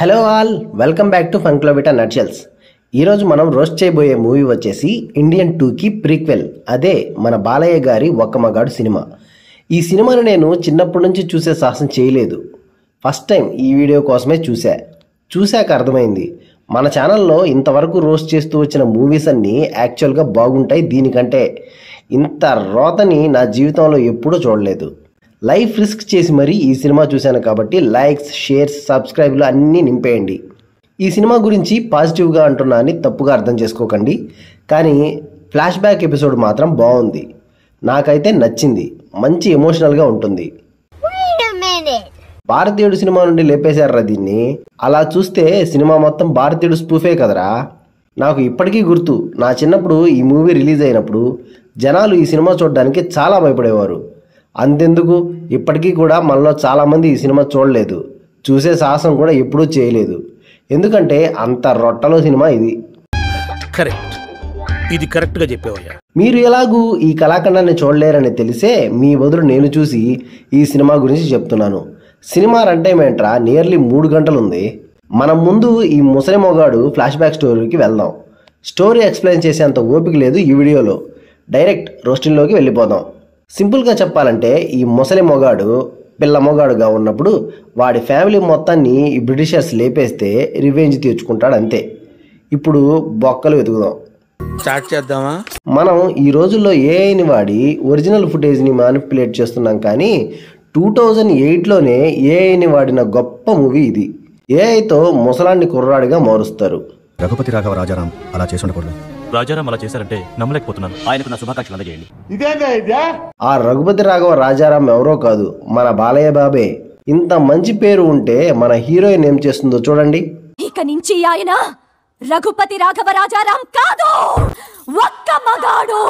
Hello all, welcome back to ఫన్క్లోవిటా nutshells. ఈరోజు మనం రోస్ట్ చేయబోయే మూవీ వచ్చేసి ఇండియన్ 2కి ప్రీక్వెల్, అదే మన బాలయ్య గారి ఒక్క మగాడు సినిమా. ఈ సినిమాని నేను చిన్నప్పటి నుంచి చూసే సాహసం చేయలేదు. ఫస్ట్ టైం ఈ వీడియో కోసమే చూశాక అర్థమైంది, మన ఛానల్లో ఇంతవరకు రోస్ట్ చేస్తూ వచ్చిన మూవీస్ అన్నీ యాక్చువల్గా బాగుంటాయి, దీనికంటే ఇంత రోతని నా జీవితంలో ఎప్పుడూ చూడలేదు. లైఫ్ రిస్క్ చేసి మరీ ఈ సినిమా చూశాను కాబట్టి లైక్స్, షేర్స్, సబ్స్క్రైబ్లు అన్నీ నింపేయండి. ఈ సినిమా గురించి పాజిటివ్గా అంటున్నా అని తప్పుగా అర్థం చేసుకోకండి, కానీ ఫ్లాష్ బ్యాక్ ఎపిసోడ్ మాత్రం బాగుంది, నాకైతే నచ్చింది, మంచి ఎమోషనల్గా ఉంటుంది. భారతీయుడు సినిమా నుండి లేపేశారా దీన్ని. అలా చూస్తే సినిమా మొత్తం భారతీయుడు స్పూఫే కదరా. నాకు ఇప్పటికీ గుర్తు, నా చిన్నప్పుడు ఈ మూవీ రిలీజ్ అయినప్పుడు జనాలు ఈ సినిమా చూడడానికి చాలా భయపడేవారు. అంతెందుకు, ఇప్పటికీ కూడా మనలో చాలామంది ఈ సినిమా చూడలేదు, చూసే సాహసం కూడా ఎప్పుడూ చేయలేదు. ఎందుకంటే అంత రొట్టలో సినిమా ఇది. ఇది కరెక్ట్గా చెప్పావయ్యా. మీరు ఎలాగూ ఈ కళాఖండాన్ని చూడలేరని తెలిసే మీ బదులు నేను చూసి ఈ సినిమా గురించి చెప్తున్నాను. సినిమా రన్ టైం ఏంట్రా, నియర్లీ 3 గంటలు ఉంది. మనం ముందు ఈ ముసలి మొగాడు ఫ్లాష్ బ్యాక్ స్టోరీకి వెళ్దాం. స్టోరీ ఎక్స్ప్లెయిన్ చేసేంత ఓపిక లేదు ఈ వీడియోలో, డైరెక్ట్ రోస్టింగ్లోకి వెళ్ళిపోదాం. సింపుల్గా చెప్పాలంటే ఈ ముసలి మొగాడు పిల్ల మొగాడుగా ఉన్నప్పుడు వాడి ఫ్యామిలీ మొత్తాన్ని ఈ బ్రిటిషర్స్ లేపేస్తే రివెంజ్ తీర్చుకుంటాడు అంతే. ఇప్పుడు బొక్కలు వెతుకుదాం, స్టార్ట్ చేద్దామా. మనం ఈ రోజుల్లో ఏఐని వాడి ఒరిజినల్ ఫుటేజ్ని మానిపులేట్ చేస్తున్నాం, కానీ 2008లోనే ఏఐని వాడిన గొప్ప మూవీ ఇది. ఏఐతో ముసలాన్ని కుర్రాడిగా మారుస్తారు. రఘుపతి రాఘవ రాజారాం అలా చేసి ఉండకూడదు. రాజారాం అలా చేశారంటే నమ్మలేకపోతున్నాను. ఆయనకు నా శుభాకాంక్షలు అందజేయండి. ఆ రఘుపతి రాఘవ రాజారాం ఎవరో కాదు, మన బాలయ్య బాబే. ఇంత మంచి పేరు ఉంటే మన హీరోయిన్ ఏం చేస్తుందో చూడండి. ఇక నుంచి ఆయన రఘుపతి రాఘవ రాజారాం కాదు, ఒక్క మగాడు.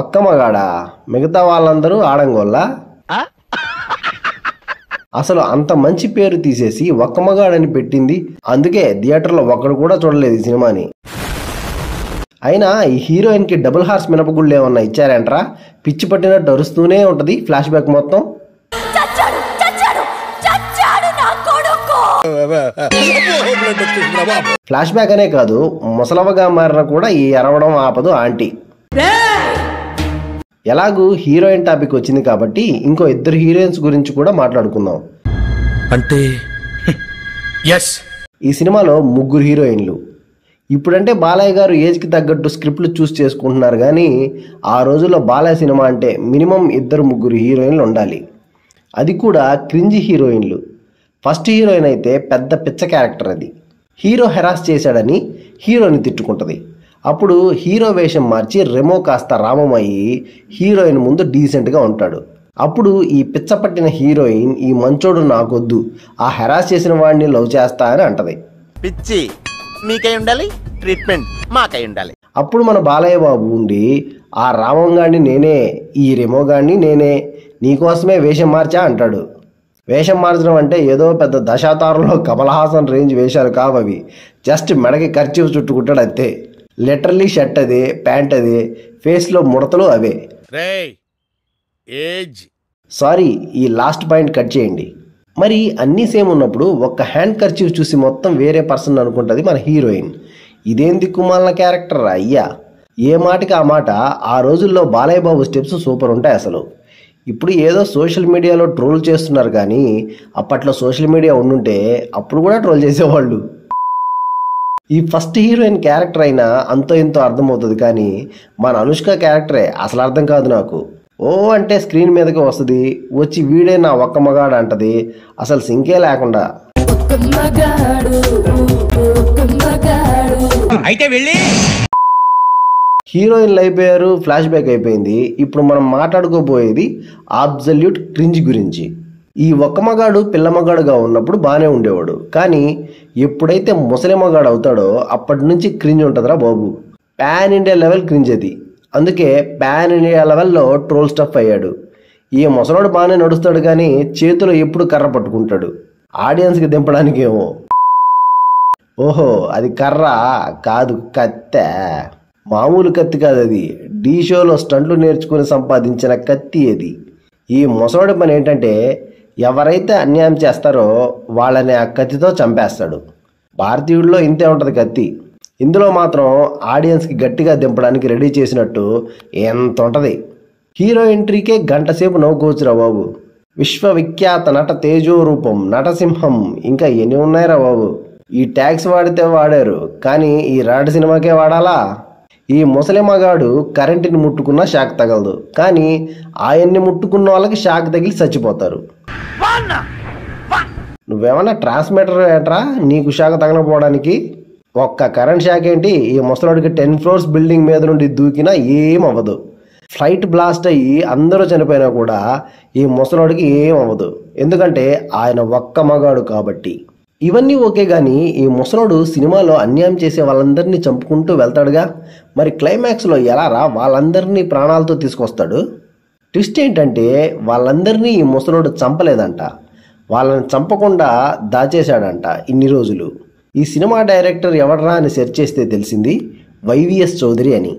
ఒక్క మగాడా? మిగతా వాళ్ళందరూ ఆడంగోళ్ళ. అసలు అంత మంచి పేరు తీసేసి ఒక్క మగాడని పెట్టింది, అందుకే థియేటర్లో ఒక్కడు కూడా చూడలేదు ఈ సినిమాని. అయినా ఈ హీరోయిన్కి డబుల్ హార్స్ మినపగుళ్ళు ఏమన్నా ఇచ్చారంట్రా, పిచ్చి పట్టినట్టు అరుస్తూనే ఉంటుంది ఫ్లాష్ బ్యాక్ మొత్తం. ఫ్లాష్ బ్యాక్ అనే కాదు, ముసలవగా మారిన కూడా ఈ అరవడం ఆపదు ఆంటీ. ఎలాగూ హీరోయిన్ టాపిక్ వచ్చింది కాబట్టి ఇంకో 2 హీరోయిన్స్ గురించి కూడా మాట్లాడుకుందాం. అంటే ఈ సినిమాలో 3 హీరోయిన్లు. ఇప్పుడంటే బాలయ్య గారు ఏజ్కి తగ్గట్టు స్క్రిప్ట్లు చూస్ చేసుకుంటున్నారు, కానీ ఆ రోజుల్లో బాలయ్య సినిమా అంటే మినిమం 2-3 హీరోయిన్లు ఉండాలి, అది కూడా క్రింజి హీరోయిన్లు. ఫస్ట్ హీరోయిన్ అయితే పెద్ద పిచ్చ క్యారెక్టర్, అది హీరో హెరాస్ చేశాడని హీరోని తిట్టుకుంటుంది. అప్పుడు హీరో వేషం మార్చి రెమో కాస్త రామమయ్యి హీరోయిన్ ముందు డీసెంట్గా ఉంటాడు. అప్పుడు ఈ పిచ్చపట్టిన హీరోయిన్ ఈ మంచోడు నాకొద్దు, ఆ హెరాస్ చేసిన వాడిని లవ్ చేస్తా అని అంటది. పిచ్చి మీకై ఉండాలి, ట్రీట్మెంట్ మాకై ఉండాలి. అప్పుడు మన బాలయ్య బాబు ఉండి, ఆ రామంగాడిని నేనే, ఈ రెమోగాడిని నేనే, నీకోసమే వేషం మార్చా అంటాడు. వేషం మార్చడం అంటే ఏదో పెద్ద దశావతారంలో కమల్ హాసన్ రేంజ్ వేషాలు కావవి. జస్ట్ మెడకి ఖర్చు చుట్టుకుంటాడు అంతే. లిటరల్లీ షర్ట్ అదే, ప్యాంట్ అదే, ఫేస్లో ముడతలు అవే. సారీ, ఈ లాస్ట్ పాయింట్ కట్ చేయండి. మరి అన్నీ సేమ్ ఉన్నప్పుడు ఒక్క హ్యాండ్ కర్చీఫ్ చూసి మొత్తం వేరే పర్సన్ అనుకుంటుంది మన హీరోయిన్. ఇదేం దిక్కుమాలిన క్యారెక్టర్ అయ్యా. ఏ మాటకి ఆ మాట. ఆ రోజుల్లో బాలయ్య బాబు స్టెప్స్ సూపర్ ఉంటాయి అసలు. ఇప్పుడు ఏదో సోషల్ మీడియాలో ట్రోల్ చేస్తున్నారు, కానీ అప్పట్లో సోషల్ మీడియా ఉండుంటే అప్పుడు కూడా ట్రోల్ చేసేవాళ్ళు. ఈ ఫస్ట్ హీరోయిన్ క్యారెక్టర్ అయినా అంతో ఇంతో అర్థమవుతుంది, కానీ మన అనుష్క క్యారెక్టరే అసలు అర్థం కాదు నాకు. ఓ అంటే స్క్రీన్ మీదకి వస్తుంది, వచ్చి వీడే నా ఒక్క మగాడు అంటది, అసలు సింకే లేకుండా. అయితే వెళ్ళి హీరోయిన్లు అయిపోయారు, ఫ్లాష్ బ్యాక్ అయిపోయింది. ఇప్పుడు మనం మాట్లాడుకోబోయేది అబ్సల్యూట్ క్రింజ్ గురించి. ఈ ఒక్క మగాడు పిల్ల మగాడుగా ఉన్నప్పుడు బాగానే ఉండేవాడు, కానీ ఎప్పుడైతే ముసలి మగాడు అవుతాడో అప్పటి నుంచి క్రింజ్ ఉంటుందిరా బాబు. పాన్ ఇండియా లెవెల్ క్రింజ్ అది. అందుకే పాన్ ఇండియా లెవెల్లో ట్రోల్ స్టఫ్ అయ్యాడు. ఈ ముసలోడు బాగానే నడుస్తాడు, కానీ చేతిలో ఎప్పుడు కర్ర పట్టుకుంటాడు, ఆడియన్స్కి దింపడానికి ఏమో. ఓహో, అది కర్ర కాదు, కత్తె. మామూలు కత్తి కాదు అది, డీ షోలో స్టంట్లు నేర్చుకుని సంపాదించిన కత్తి అది. ఈ ముసలోడి పని ఏంటంటే ఎవరైతే అన్యాయం చేస్తారో వాళ్ళని ఆ కత్తితో చంపేస్తాడు. భారతీయుల్లో ఇంతే ఉంటుంది కత్తి. ఇందులో మాత్రం ఆడియన్స్కి గట్టిగా దింపడానికి రెడీ చేసినట్టు ఎంత ఉంటుంది. హీరో ఎంట్రీకే గంట సేపు నవ్వుకోవచ్చురా బాబు. విశ్వవిఖ్యాత నట తేజోరూపం నటసింహం ఇంకా ఎన్ని ఉన్నాయిరా బాబు. ఈ ట్యాక్స్ వాడితే వాడారు, కానీ ఈ రాడ్ సినిమాకే వాడాలా? ఈ ముసలి మగాడు కరెంటుని ముట్టుకున్నా షాక్ తగలదు, కానీ ఆయన్ని ముట్టుకున్న వాళ్ళకి షాక్ తగిలి చచ్చిపోతారు. నువ్వేమన్నా ట్రాన్స్మిటర్ ఏట్రా నీకు షాక్ తగలపోవడానికి? ఒక్క కరెంట్ షాక్ ఏంటి, ఈ ముసలాడికి 10 floors బిల్డింగ్ మీద నుండి దూకినా ఏం అవ్వదు. ఫ్లైట్ బ్లాస్ట్ అయ్యి అందరూ చనిపోయినా కూడా ఈ ముసలాడికి ఏం అవ్వదు, ఎందుకంటే ఆయన ఒక్క మగాడు కాబట్టి. ఇవన్నీ ఓకే, కానీ ఈ ముసలోడు సినిమాలో అన్యాయం చేసే వాళ్ళందరినీ చంపుకుంటూ వెళ్తాడుగా, మరి క్లైమాక్స్లో ఎలా రా వాళ్ళందరినీ ప్రాణాలతో తీసుకొస్తాడు? ట్విస్ట్ ఏంటంటే వాళ్ళందరినీ ఈ ముసలోడు చంపలేదంట, వాళ్ళని చంపకుండా దాచేశాడంట ఇన్ని రోజులు. ఈ సినిమా డైరెక్టర్ ఎవడరా అని సెర్చ్ చేస్తే తెలిసింది వైవిఎస్ చౌదరి అని.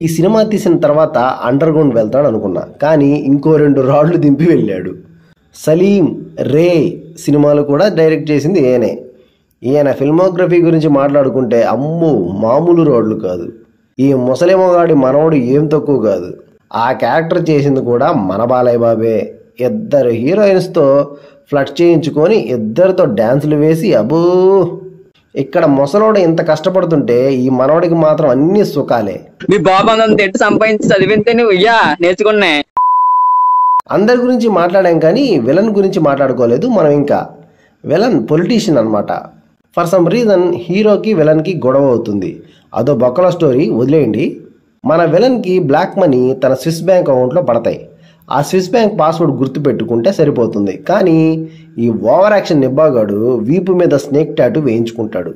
ఈ సినిమా తీసిన తర్వాత అండర్ గ్రౌండ్ వెళ్తాడు అనుకున్నా, కానీ ఇంకో 2 రాడ్లు దింపి వెళ్ళాడు. సలీం, రే సినిమాలు కూడా డైరెక్ట్ చేసింది ఈయనే. ఈయన ఫిల్మోగ్రఫీ గురించి మాట్లాడుకుంటే అమ్మో మామూలు రోడ్లు కాదు. ఈ ముసలిమగాడి మనవడు ఏం తక్కువ కాదు. ఆ క్యారెక్టర్ చేసింది కూడా మన బాలయ్య బాబే. 2 హీరోయిన్స్తో ఫ్లట్ చేయించుకొని 2తో డ్యాన్సులు వేసి అబ్బో. ఇక్కడ ముసలోడు ఇంత కష్టపడుతుంటే ఈ మనవడికి మాత్రం అన్ని సుఖాలే. మీ బాబు తింటూ సంపాదించి చదివితే నువ్వు నేర్చుకున్నా. అందరి గురించి మాట్లాడాం, కానీ విలన్ గురించి మాట్లాడుకోలేదు మనం. ఇంకా విలన్ పొలిటీషియన్ అనమాట. ఫర్ సమ్ రీజన్ హీరోకి విలన్కి గొడవ అవుతుంది. అదో బొక్కల స్టోరీ, వదిలేయండి. మన విలన్కి బ్లాక్ మనీ తన స్విస్ బ్యాంక్ అకౌంట్లో పడతాయి. ఆ స్విస్ బ్యాంక్ పాస్వర్డ్ గుర్తుపెట్టుకుంటే సరిపోతుంది, కానీ ఈ ఓవర్ యాక్షన్ నిబ్బాగాడు వీపు మీద స్నేక్ టాటూ వేయించుకుంటాడు.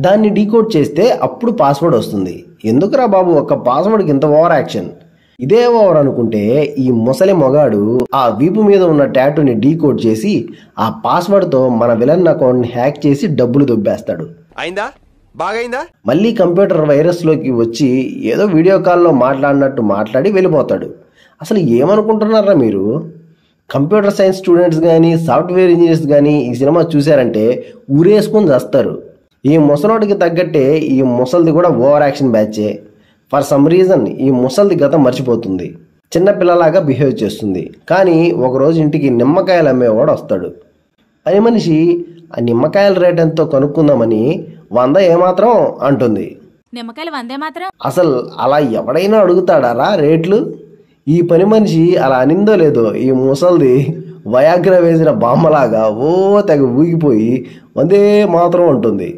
దాన్ని డీకోడ్ చేస్తే అప్పుడు పాస్వర్డ్ వస్తుంది. ఎందుకురా బాబు ఒక్క పాస్వర్డ్కి ఇంత ఓవర్ యాక్షన్? ఇదే ఓవర్ అనుకుంటే ఈ ముసలి మొగాడు ఆ వీపు మీద ఉన్న టాటూని డీకోడ్ చేసి ఆ పాస్వర్డ్తో మన విలన్ అకౌంట్ని హ్యాక్ చేసి డబ్బులు దొబ్బేస్తాడు. అయిందా? బాగైందా? మళ్ళీ కంప్యూటర్ వైరస్లోకి వచ్చి ఏదో వీడియో కాల్లో మాట్లాడినట్టు మాట్లాడి వెళ్ళిపోతాడు. అసలు ఏమనుకుంటున్నారా మీరు? కంప్యూటర్ సైన్స్ స్టూడెంట్స్ కానీ సాఫ్ట్వేర్ ఇంజనీర్స్ కానీ ఈ సినిమా చూశారంటే ఊరేసుకొని చేస్తారు. ఈ ముసలోడికి తగ్గట్టే ఈ ముసలిది కూడా ఓవర్ యాక్షన్ బ్యాచే. ఫర్ సమ్ రీజన్ ఈ ముసలిది గతం మర్చిపోతుంది, చిన్నపిల్లలాగా బిహేవ్ చేస్తుంది. కానీ ఒకరోజు ఇంటికి నిమ్మకాయలు అమ్మేవాడు వస్తాడు. పని మనిషి ఆ నిమ్మకాయల రేట్ ఎంతో కనుక్కుందామని 100 ఏమాత్రం అంటుంది. నిమ్మకాయలు 100 మాత్రం? అసలు అలా ఎవడైనా అడుగుతాడారా రేట్లు? ఈ పని మనిషి అలా అనిందో లేదో ఈ ముసలిది వయాగ్ర వేసిన బామ్మలాగా ఓ తెగ ఊగిపోయి 100 మాత్రం అంటుంది.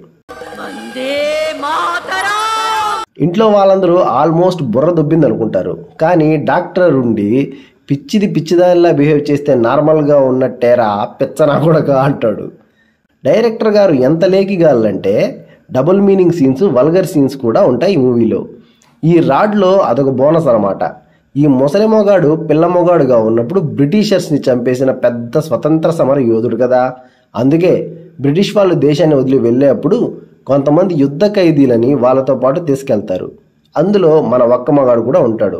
ఇంట్లో వాళ్ళందరూ ఆల్మోస్ట్ బుర్ర దొబ్బింది అనుకుంటారు, కానీ డాక్టర్ ఉండి పిచ్చిదానిలా బిహేవ్ చేస్తే నార్మల్గా ఉన్నట్టేరా పిచ్చనా కొడక అంటాడు. డైరెక్టర్ గారు ఎంత లేకిగాలంటే double meaning scenes, vulgar scenes కూడా ఉంటాయి ఈ మూవీలో. ఈ రాడ్లో అదొక బోనస్ అనమాట. ఈ ముసలి మొగాడు పిల్ల మొగాడుగా ఉన్నప్పుడు బ్రిటిషర్స్ని చంపేసిన పెద్ద స్వతంత్ర సమర యోధుడు కదా. అందుకే బ్రిటిష్ వాళ్ళు దేశాన్ని వదిలి వెళ్ళేటప్పుడు కొంతమంది యుద్ధ ఖైదీలని వాళ్ళతో పాటు తీసుకెళ్తారు. అందులో మన ఒక్క మగాడు కూడా ఉంటాడు.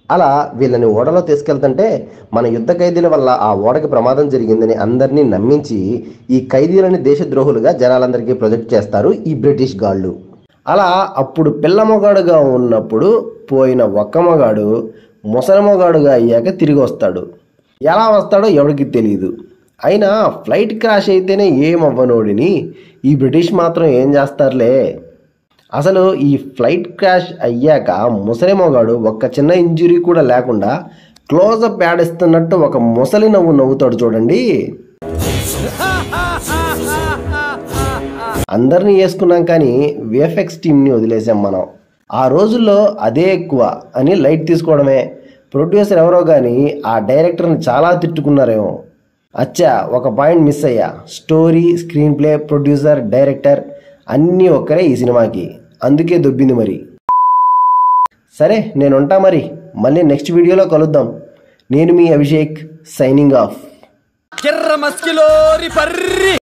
అలా వీళ్ళని ఓడలో తీసుకెళ్తుంటే మన యుద్ధ ఖైదీల వల్ల ఆ ఓడకి ప్రమాదం జరిగిందని అందరినీ నమ్మించి ఈ ఖైదీలని దేశద్రోహులుగా జనాలందరికీ ప్రొజెక్ట్ చేస్తారు ఈ బ్రిటిష్ గాళ్ళు. అలా అప్పుడు పిల్ల మొగాడుగా ఉన్నప్పుడు పోయిన ఒక్క మగాడు ముసలి మొగాడుగా అయ్యాక తిరిగి వస్తాడు. ఎలా వస్తాడో ఎవరికి తెలియదు. అయినా ఫ్లైట్ క్రాష్ అయితేనే ఏమవ్వనోడిని ఈ బ్రిటిష్ మాత్రం ఏం చేస్తారులే. అసలు ఈ ఫ్లైట్ క్రాష్ అయ్యాక ముసలి మొగాడు ఒక్క చిన్న ఇంజురీ కూడా లేకుండా క్లోజప్ యాడ్ ఇస్తున్నట్టు ఒక ముసలి నవ్వుతాడు చూడండి. అందరినీ వేసుకున్నాం, కానీ విఎఫ్ఎక్స్ టీమ్ని వదిలేసాం మనం. ఆ రోజుల్లో అదే ఎక్కువ అని లైట్ తీసుకోవడమే. ప్రొడ్యూసర్ ఎవరో కానీ ఆ డైరెక్టర్ని చాలా తిట్టుకున్నారేమో. అచ్చా, ఒక పాయింట్ మిస్ అయ్యా. Story, screen play, producer, director అన్నీ ఒక్కరే ఈ సినిమాకి. అందుకే దొబ్బింది మరి. సరే, నేనుంటా మరి. మళ్ళీ నెక్స్ట్ వీడియోలో కలుద్దాం. నేను మీ అభిషేక్, సైనింగ్ ఆఫ్.